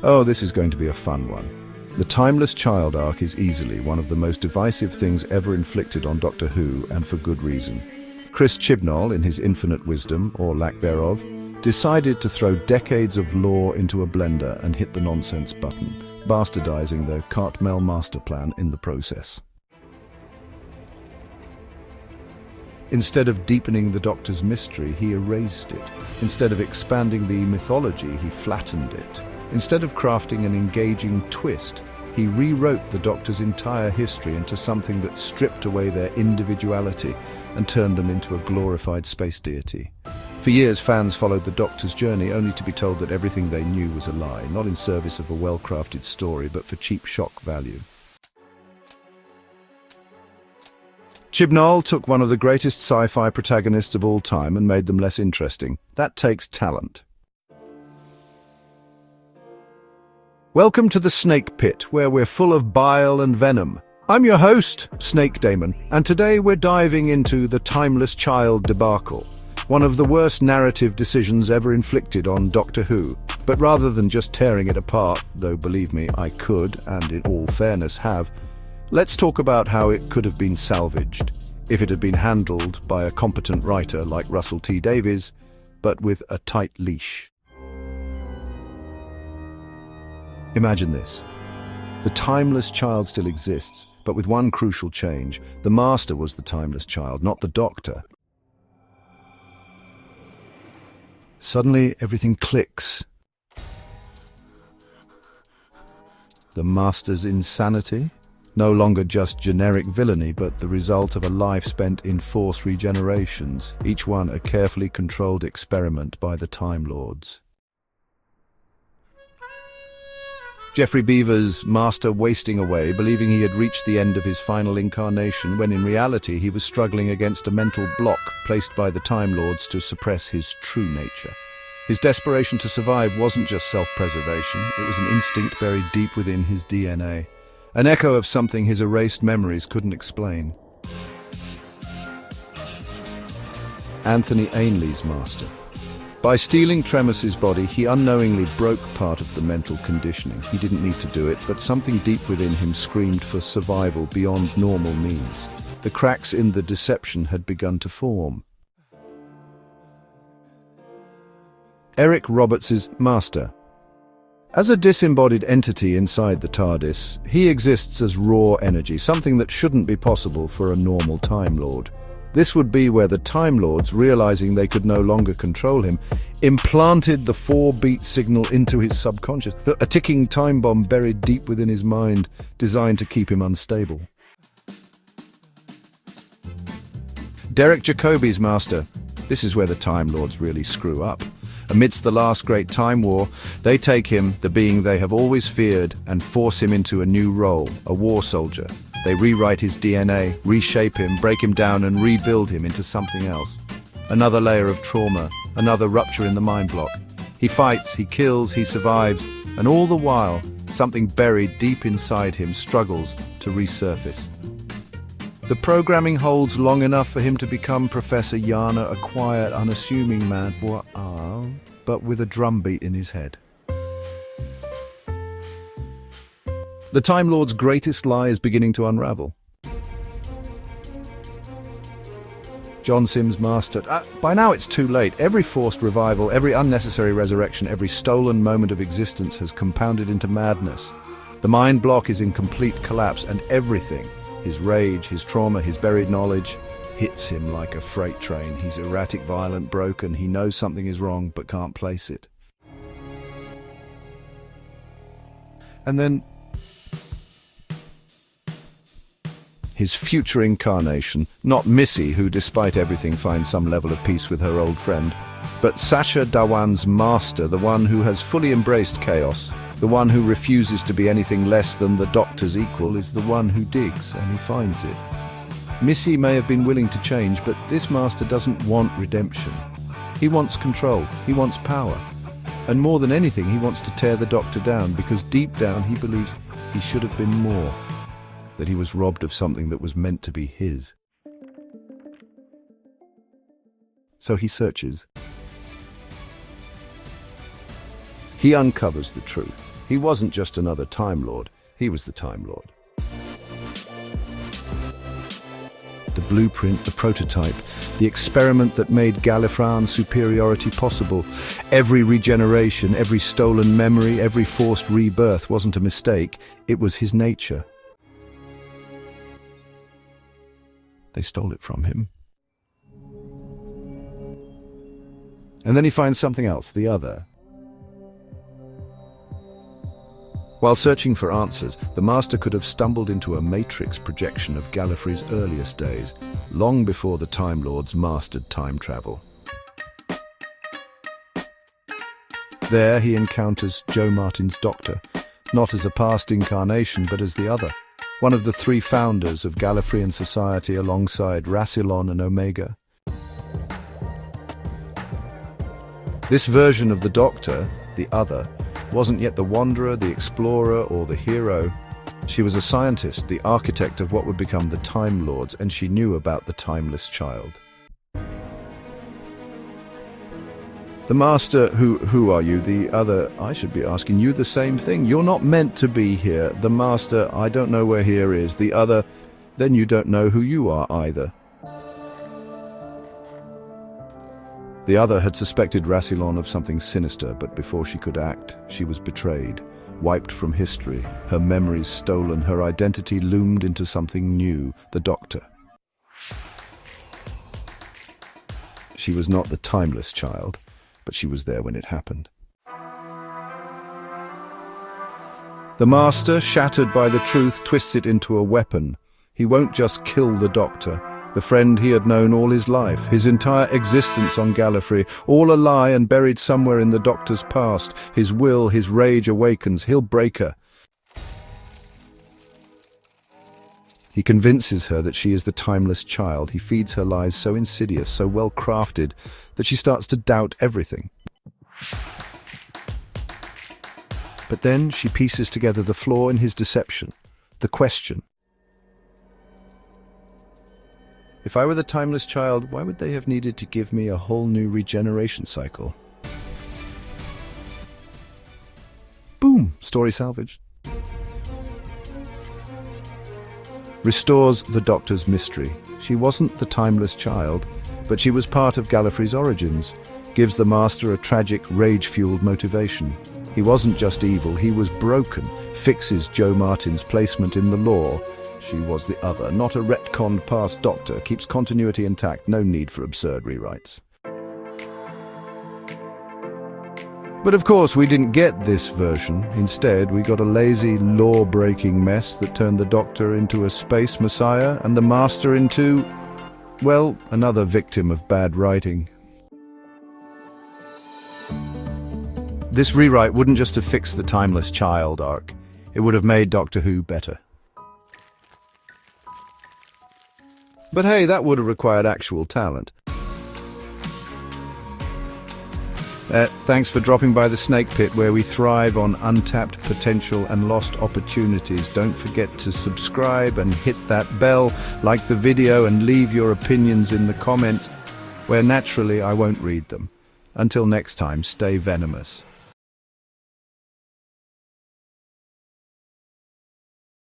Oh, this is going to be a fun one. The Timeless Child arc is easily one of the most divisive things ever inflicted on Doctor Who, and for good reason. Chris Chibnall, in his infinite wisdom, or lack thereof, decided to throw decades of lore into a blender and hit the nonsense button, bastardizing the Cartmel master plan in the process. Instead of deepening the Doctor's mystery, he erased it. Instead of expanding the mythology, he flattened it. Instead of crafting an engaging twist, he rewrote the Doctor's entire history into something that stripped away their individuality and turned them into a glorified space deity. For years, fans followed the Doctor's journey only to be told that everything they knew was a lie, not in service of a well-crafted story, but for cheap shock value. Chibnall took one of the greatest sci-fi protagonists of all time and made them less interesting. That takes talent. Welcome to the Snake Pit, where we're full of bile and venom. I'm your host, Snake Daemon, and today we're diving into the Timeless Child debacle, one of the worst narrative decisions ever inflicted on Doctor Who. But rather than just tearing it apart, though believe me, I could, and in all fairness have, let's talk about how it could have been salvaged, if it had been handled by a competent writer like Russell T Davies, but with a tight leash. Imagine this. The Timeless Child still exists, but with one crucial change. The Master was the Timeless Child, not the Doctor. Suddenly, everything clicks. The Master's insanity? No longer just generic villainy, but the result of a life spent in forced regenerations, each one a carefully controlled experiment by the Time Lords. Geoffrey Beevers' Master wasting away, believing he had reached the end of his final incarnation, when in reality he was struggling against a mental block placed by the Time Lords to suppress his true nature. His desperation to survive wasn't just self-preservation, it was an instinct buried deep within his DNA. An echo of something his erased memories couldn't explain. Anthony Ainley's Master. By stealing Tremas's body, he unknowingly broke part of the mental conditioning. He didn't need to do it, but something deep within him screamed for survival beyond normal means. The cracks in the deception had begun to form. Eric Roberts' Master. As a disembodied entity inside the TARDIS, he exists as raw energy, something that shouldn't be possible for a normal Time Lord. This would be where the Time Lords, realizing they could no longer control him, implanted the 4-beat signal into his subconscious, a ticking time bomb buried deep within his mind, designed to keep him unstable. Derek Jacobi's Master. This is where the Time Lords really screw up. Amidst the last great Time War, they take him, the being they have always feared, and force him into a new role, a war soldier. They rewrite his DNA, reshape him, break him down and rebuild him into something else. Another layer of trauma, another rupture in the mind block. He fights, he kills, he survives, and all the while, something buried deep inside him struggles to resurface. The programming holds long enough for him to become Professor Yana, a quiet, unassuming man, but with a drumbeat in his head. The Time Lord's greatest lie is beginning to unravel. John Simm's Master. By now it's too late. Every forced revival, every unnecessary resurrection, every stolen moment of existence has compounded into madness. The mind block is in complete collapse, and everything, his rage, his trauma, his buried knowledge, hits him like a freight train. He's erratic, violent, broken. He knows something is wrong, but can't place it. And then his future incarnation, not Missy, who despite everything finds some level of peace with her old friend, but Sacha Dhawan's Master, the one who has fully embraced chaos, the one who refuses to be anything less than the Doctor's equal, is the one who digs, and he finds it. Missy may have been willing to change, but this Master doesn't want redemption. He wants control, he wants power, and more than anything he wants to tear the Doctor down, because deep down he believes he should have been more, that he was robbed of something that was meant to be his. So he searches. He uncovers the truth. He wasn't just another Time Lord, he was the Time Lord. The blueprint, the prototype, the experiment that made Gallifreyan's superiority possible. Every regeneration, every stolen memory, every forced rebirth wasn't a mistake, it was his nature. They stole it from him. And then he finds something else, the other. While searching for answers, the Master could have stumbled into a matrix projection of Gallifrey's earliest days, long before the Time Lords mastered time travel. There he encounters Jo Martin's Doctor, not as a past incarnation but as the other, one of the three founders of Gallifreyan society alongside Rassilon and Omega. This version of the Doctor, the other, wasn't yet the wanderer, the explorer, or the hero. She was a scientist, the architect of what would become the Time Lords, and she knew about the timeless child. The Master, who are you? The other, I should be asking you the same thing. You're not meant to be here. The Master, I don't know where here is. The other, then you don't know who you are either. The other had suspected Rassilon of something sinister, but before she could act, she was betrayed, wiped from history, her memories stolen, her identity loomed into something new, the Doctor. She was not the timeless child, but she was there when it happened. The Master, shattered by the truth, twists it into a weapon. He won't just kill the Doctor, the friend he had known all his life, his entire existence on Gallifrey, all a lie and buried somewhere in the Doctor's past. His will, his rage awakens, he'll break her. He convinces her that she is the timeless child. He feeds her lies so insidious, so well crafted, that she starts to doubt everything. But then she pieces together the flaw in his deception, the question. If I were the timeless child, why would they have needed to give me a whole new regeneration cycle? Boom! Story salvaged. Restores the Doctor's mystery. She wasn't the timeless child, but she was part of Gallifrey's origins. Gives the Master a tragic, rage-fueled motivation. He wasn't just evil, he was broken. Fixes Jo Martin's placement in the lore. She was the other, not a retconned past Doctor, keeps continuity intact, no need for absurd rewrites. But of course we didn't get this version. Instead, we got a lazy, law-breaking mess that turned the Doctor into a space messiah and the Master into, well, another victim of bad writing. This rewrite wouldn't just have fixed the timeless child arc, it would have made Doctor Who better. But hey, that would have required actual talent. Thanks for dropping by the Snake Pit, where we thrive on untapped potential and lost opportunities. Don't forget to subscribe and hit that bell, like the video and leave your opinions in the comments, where naturally I won't read them. Until next time, stay venomous.